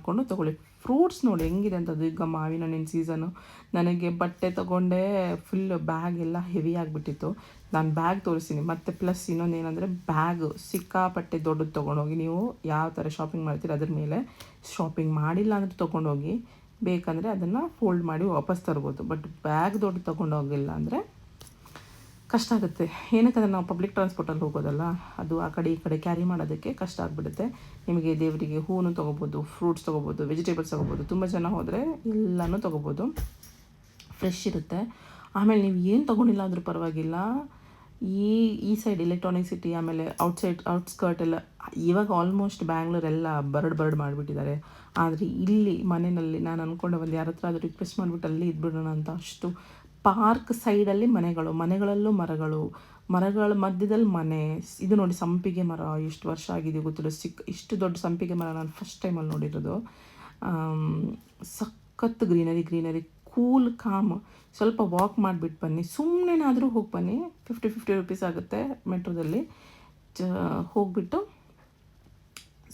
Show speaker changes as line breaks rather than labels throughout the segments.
ಮಾಡಿಕೊಂಡು ತೊಗೊಳ್ಳಿ. ಫ್ರೂಟ್ಸ್ ನೋಡಿ ಹೆಂಗಿದೆ ಅಂತ. ಅದು ಈಗ ಮಾವಿನ ಹಣ್ಣಿನ ಸೀಸನು. ನನಗೆ ಬಟ್ಟೆ ತೊಗೊಂಡೆ ಫುಲ್ ಬ್ಯಾಗ್ ಎಲ್ಲ ಹೆವಿ ಆಗಿಬಿಟ್ಟಿತ್ತು. ನಾನು ಬ್ಯಾಗ್ ತೋರಿಸ್ತೀನಿ. ಮತ್ತು ಪ್ಲಸ್ ಇನ್ನೊಂದು ಏನಂದರೆ ಬ್ಯಾಗು ಸಿಕ್ಕಾಪಟ್ಟೆ ದೊಡ್ಡದು ತೊಗೊಂಡೋಗಿ ನೀವು ಯಾವ ಥರ ಶಾಪಿಂಗ್ ಮಾಡ್ತೀರ ಅದ್ರ ಮೇಲೆ. ಶಾಪಿಂಗ್ ಮಾಡಿಲ್ಲ ಅಂದರೆ ತೊಗೊಂಡೋಗಿ, ಬೇಕಂದರೆ ಅದನ್ನು ಫೋಲ್ಡ್ ಮಾಡಿ ವಾಪಸ್ ತರ್ಬೋದು. ಬಟ್ ಬ್ಯಾಗ್ ದೊಡ್ಡ ತೊಗೊಂಡೋಗಿಲ್ಲ ಅಂದರೆ ಕಷ್ಟ ಆಗುತ್ತೆ. ಏನಕ್ಕಂದರೆ ನಾವು ಪಬ್ಲಿಕ್ ಟ್ರಾನ್ಸ್ಪೋರ್ಟಲ್ಲಿ ಹೋಗೋದಲ್ಲ, ಅದು ಆ ಕಡೆ ಈ ಕಡೆ ಕ್ಯಾರಿ ಮಾಡೋದಕ್ಕೆ ಕಷ್ಟ ಆಗಿಬಿಡುತ್ತೆ. ನಿಮಗೆ ದೇವರಿಗೆ ಹೂವು ತೊಗೋಬೋದು, ಫ್ರೂಟ್ಸ್ ತೊಗೋಬೋದು, ವೆಜಿಟೇಬಲ್ಸ್ ತೊಗೋಬೋದು. ತುಂಬ ಜನ ಹೋದರೆ ಎಲ್ಲನೂ ತೊಗೋಬೋದು, ಫ್ರೆಶ್ ಇರುತ್ತೆ. ಆಮೇಲೆ ನೀವು ಏನು ತೊಗೊಂಡಿಲ್ಲ ಅಂದರೂ ಪರವಾಗಿಲ್ಲ, ಈ ಸೈಡ್ ಎಲೆಕ್ಟ್ರಾನಿಕ್ ಸಿಟಿ, ಆಮೇಲೆ ಔಟ್ಸ್ಕರ್ಟ್ ಎಲ್ಲ ಇವಾಗ ಆಲ್ಮೋಸ್ಟ್ ಬ್ಯಾಂಗ್ಳೂರೆಲ್ಲ ಬರ್ಡ್ ಮಾಡಿಬಿಟ್ಟಿದ್ದಾರೆ. ಆದರೆ ಇಲ್ಲಿ ಮನೆಯಲ್ಲಿ ನಾನು ಅಂದ್ಕೊಂಡೆ ಒಂದು ಯಾರ ಹತ್ರ ಆದರೂ ರಿಕ್ವೆಸ್ಟ್ ಮಾಡಿಬಿಟ್ಟು ಅಲ್ಲಿ ಇದ್ಬಿಡೋಣ ಅಂತ. ಅಷ್ಟು ಪಾರ್ಕ್ ಸೈಡಲ್ಲಿ ಮನೆಗಳಲ್ಲೂ ಮರಗಳ ಮಧ್ಯದಲ್ಲಿ ಮನೆ. ಇದು ನೋಡಿ ಸಂಪಿಗೆ ಮರ, ಎಷ್ಟು ವರ್ಷ ಆಗಿದೆ ಗೊತ್ತಿಲ್ಲ. ಇಷ್ಟು ದೊಡ್ಡ ಸಂಪಿಗೆ ಮರ ನಾನು ಫಸ್ಟ್ ಟೈಮಲ್ಲಿ ನೋಡಿರೋದು. ಸಖತ್ತು ಗ್ರೀನರಿ, ಕೂಲ್ ಕಾಮ್. ಸ್ವಲ್ಪ ವಾಕ್ ಮಾಡಿಬಿಟ್ಟು ಬನ್ನಿ, ಸುಮ್ಮನೆನಾದರೂ ಹೋಗಿ ಬನ್ನಿ. 50 ರೂಪೀಸ್ ಆಗುತ್ತೆ ಮೆಟ್ರೋದಲ್ಲಿ. ಹೋಗಿಬಿಟ್ಟು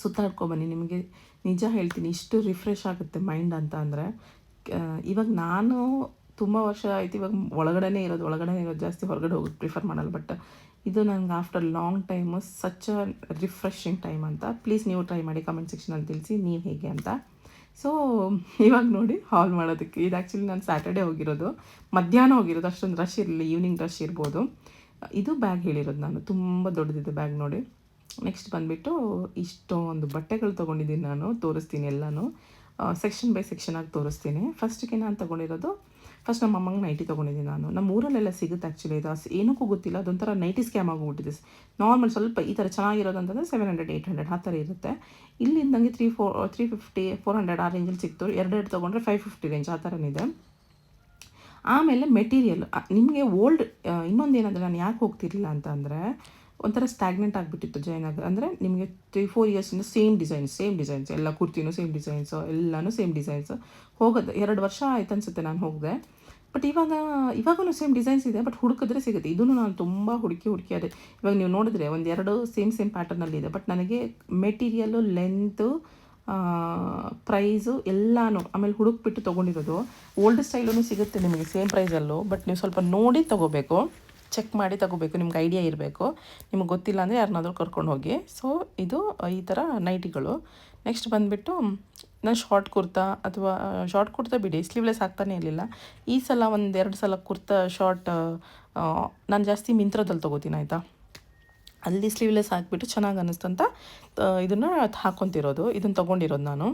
ಸುತ್ತಾಡ್ಕೊಬನ್ನಿ. ನಿಮಗೆ ನಿಜ ಹೇಳ್ತೀನಿ, ಇಷ್ಟು ರಿಫ್ರೆಶ್ ಆಗುತ್ತೆ ಮೈಂಡ್ ಅಂತ ಅಂದರೆ. ಇವಾಗ ನಾನು ತುಂಬ ವರ್ಷ ಆಯ್ತು ಇವಾಗ ಒಳಗಡೆ ಇರೋದು ಜಾಸ್ತಿ, ಹೊರಗಡೆ ಹೋಗೋದು ಪ್ರಿಫರ್ ಮಾಡಲ್ಲ. ಬಟ್ ಇದು ನನಗೆ after long time such a refreshing time ಅಂತ. ಪ್ಲೀಸ್ ನೀವು ಟ್ರೈ ಮಾಡಿ, ಕಮೆಂಟ್ ಸೆಕ್ಷನಲ್ಲಿ ತಿಳಿಸಿ ನೀವು ಹೇಗೆ ಅಂತ. ಸೊ ಇವಾಗ ನೋಡಿ ಹಾಲ್ ಮಾಡೋದಕ್ಕೆ, ಇದು ಆ್ಯಕ್ಚುಲಿ ನಾನು ಸ್ಯಾಟರ್ಡೇ ಹೋಗಿರೋದು, ಮಧ್ಯಾಹ್ನ ಹೋಗಿರೋದು. ಅಷ್ಟೊಂದು ರಶ್ ಇರಲಿಲ್ಲ, ಈವ್ನಿಂಗ್ ರಶ್ ಇರ್ಬೋದು. ಇದು ಬ್ಯಾಗ್ ಹೇಳಿರೋದು ನಾನು, ತುಂಬ ದೊಡ್ಡದಿದೆ ಬ್ಯಾಗ್ ನೋಡಿ. ನೆಕ್ಸ್ಟ್ ಬಂದುಬಿಟ್ಟು ಇಷ್ಟೊಂದು ಬಟ್ಟೆಗಳು ತೊಗೊಂಡಿದ್ದೀನಿ ನಾನು, ತೋರಿಸ್ತೀನಿ ಎಲ್ಲನೂ. ಸೆಕ್ಷನ್ ಬೈ ಸೆಕ್ಷನ್ ಆಗಿ ತೋರಿಸ್ತೀನಿ. ಫಸ್ಟಿಗೆ ನಾನು ತೊಗೊಂಡಿರೋದು, ಫಸ್ಟ್ ನಮ್ಮ ಅಮ್ಮಂಗೆ ನೈಟಿ ತೊಗೊಂಡಿದ್ದೀನಿ ನಾನು. ನಮ್ಮ ಊರಲ್ಲೆಲ್ಲ ಸಿಗುತ್ತೆ ಆ್ಯಕ್ಚುಲಿ ಇದು. ಏನಕ್ಕೂ ಗೊತ್ತಿಲ್ಲ, ಅದೊಂಥರ ನೈಟಿ ಸ್ಕ್ಯಾಮ್ ಆಗೋಗ್ಬಿಟ್ಟಿದೆ. ನಾರ್ಮಲ್ ಸ್ವಲ್ಪ ಈ ಥರ ಚೆನ್ನಾಗಿರೋದು ಅಂತಂದರೆ 700-800 ಆ ಥರ ಇರುತ್ತೆ. ಇಲ್ಲಿಂದ ನನಗೆ 350-400 ಆ ರೇಂಜಲ್ಲಿ ಸಿಕ್ತು. ಎರಡು ತೊಗೊಂಡ್ರೆ 550 ರೇಂಜ್ ಆ ಥರನಿದೆ. ಆಮೇಲೆ ಮೆಟೀರಿಯಲ್ ನಿಮಗೆ ಇನ್ನೊಂದು ಏನಂದರೆ, ನಾನು ಯಾಕೆ ಹೋಗ್ತಿರಲಿಲ್ಲ ಅಂತ ಅಂದರೆ, ಒಂಥರ ಸ್ಟ್ಯಾಗ್ನೆಂಟ್ ಆಗಿಬಿಟ್ಟಿತ್ತು ಜಯನಗರ. ಅಂದರೆ ನಿಮಗೆ 3-4 ಇಯರ್ಸಿಂದ ಸೇಮ್ ಡಿಸೈನ್ಸ್ ಎಲ್ಲ, ಕುರ್ತಿನೂ ಸೇಮ್ ಡಿಸೈನ್ಸು, ಎಲ್ಲನೂ ಸೇಮ್ ಡಿಸೈನ್ಸು. ಹೋಗೋದು 2 ವರ್ಷ ಆಯ್ತು ಅನಿಸುತ್ತೆ ನಾನು ಹೋಗಿದೆ. ಬಟ್ ಇವಾಗೂ ಸೇಮ್ ಡಿಸೈನ್ಸ್ ಇದೆ, ಬಟ್ ಹುಡುಕಿದ್ರೆ ಸಿಗುತ್ತೆ. ಇದನ್ನು ನಾನು ತುಂಬ ಹುಡುಕಿ ಅದೇ ಇವಾಗ ನೀವು ನೋಡಿದ್ರೆ ಒಂದೆರಡು ಸೇಮ್ ಪ್ಯಾಟರ್ನಲ್ಲಿದೆ. ಬಟ್ ನನಗೆ ಮೆಟೀರಿಯಲ್ಲು, ಲೆಂತು, ಪ್ರೈಸು ಎಲ್ಲನೂ ಆಮೇಲೆ ಹುಡುಕ್ಬಿಟ್ಟು ತೊಗೊಂಡಿರೋದು. ಓಲ್ಡ್ ಸ್ಟೈಲೂ ಸಿಗುತ್ತೆ ನಿಮಗೆ ಸೇಮ್ ಪ್ರೈಸಲ್ಲೂ. ಬಟ್ ನೀವು ಸ್ವಲ್ಪ ನೋಡಿ ತೊಗೋಬೇಕು, ಚೆಕ್ ಮಾಡಿ ತೊಗೋಬೇಕು, ನಿಮ್ಗೆ ಐಡಿಯಾ ಇರಬೇಕು. ನಿಮ್ಗೆ ಗೊತ್ತಿಲ್ಲ ಅಂದರೆ ಯಾರನ್ನಾದ್ರೂ ಕರ್ಕೊಂಡು ಹೋಗಿ. ಸೊ ಇದು ಈ ಥರ ನೈಟಿಗಳು. ನೆಕ್ಸ್ಟ್ ಬಂದುಬಿಟ್ಟು ನಾನು ಶಾರ್ಟ್ ಕುರ್ತಾ ಬಿಡಿ, ಸ್ಲೀವ್ಲೆಸ್ ಹಾಕ್ತಾನೆ ಇರಲಿಲ್ಲ. ಈ ಸಲ 1-2 ಸಲ ಶಾರ್ಟ್ ನಾನು ಜಾಸ್ತಿ ಮಿಂತ್ರದಲ್ಲಿ ತೊಗೋತೀನಿ ಆಯಿತಾ. ಅಲ್ಲಿ ಸ್ಲೀವ್ಲೆಸ್ ಹಾಕಿಬಿಟ್ಟು ಚೆನ್ನಾಗಿ ಅನ್ನಿಸ್ತಂತ ಇದನ್ನು ಹಾಕ್ಕೊತಿರೋದು, ಇದನ್ನು ತೊಗೊಂಡಿರೋದು ನಾನು.